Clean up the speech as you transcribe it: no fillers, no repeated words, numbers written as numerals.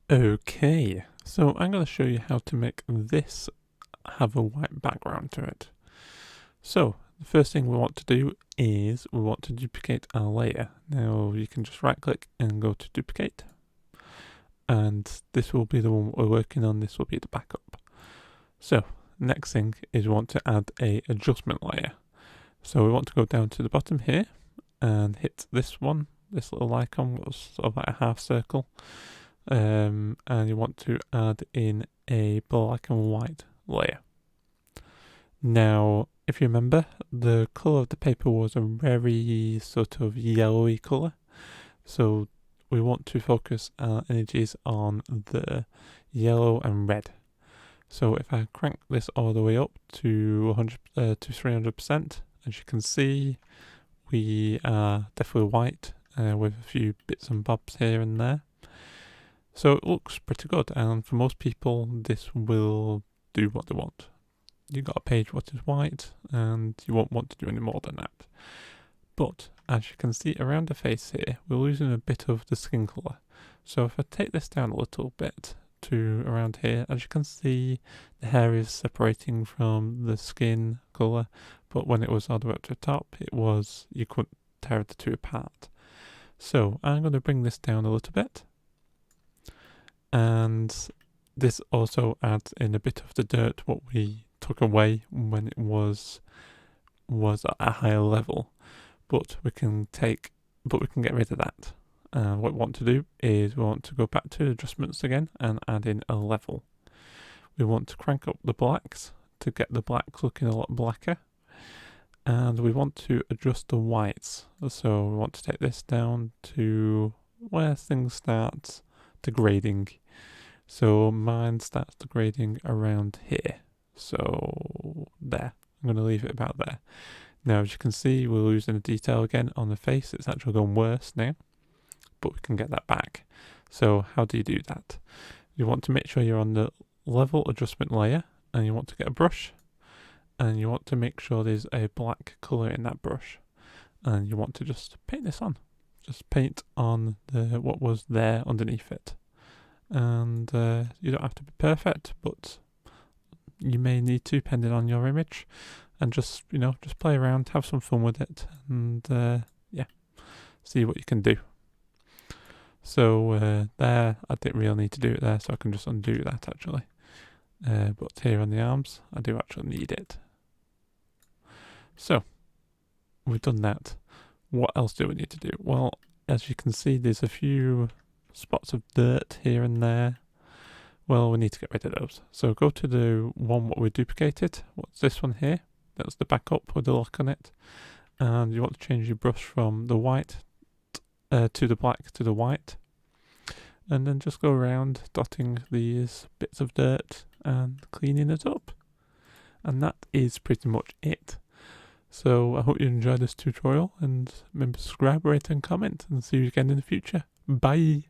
Okay, so I'm going to show you how to make this have a white background to it. So the first thing we want to do is we want to duplicate our layer. Now you can just right click and go to duplicate, and this will be the one we're working on. This will be the backup. So next thing is we want to add a adjustment layer. So we want to go down to the bottom here and hit this one, this little icon, which is sort of like a half circle. And you want to add in a black and white layer. Now, if you remember, the colour of the paper was a very sort of yellowy colour, so we want to focus our energies on the yellow and red. So if I crank this all the way up to 300%, as you can see, we are definitely white with a few bits and bobs here and there. So it looks pretty good, and for most people this will do what they want. You've got a page what is white, and you won't want to do any more than that. But as you can see around the face here, we're losing a bit of the skin colour. So if I take this down a little bit to around here, as you can see, the hair is separating from the skin colour, but when it was all the way up to the top, you couldn't tear the two apart. So I'm going to bring this down a little bit. And this also adds in a bit of the dirt what we took away when it was at a higher level, but we can get rid of that. What we want to do is we want to go back to adjustments again and add in a level. We want to crank up the blacks to get the blacks looking a lot blacker, and we want to adjust the whites. So we want to take this down to where things start degrading. So mine starts degrading around here. So there. I'm going to leave it about there. Now, as you can see, we're losing the detail again on the face. It's actually gone worse now, but we can get that back. So how do you do that? You want to make sure you're on the level adjustment layer, and you want to get a brush, and you want to make sure there's a black color in that brush, and you want to just paint this on. Just paint on what was there underneath it. And you don't have to be perfect, but you may need to, depending on your image, and just play around, have some fun with it, and see what you can do. So there, I didn't really need to do it there, so I can just undo that actually. But here on the arms, I do actually need it. So we've done that. What else do we need to do? Well, as you can see, there's a few spots of dirt here and there. Well, we need to get rid of those. So go to the one what we duplicated. What's this one here? That's the backup with the lock on it. And you want to change your brush from the white to the black to the white. And then just go around dotting these bits of dirt and cleaning it up. And that is pretty much it. So I hope you enjoyed this tutorial, and remember to subscribe, rate and comment, and see you again in the future. Bye!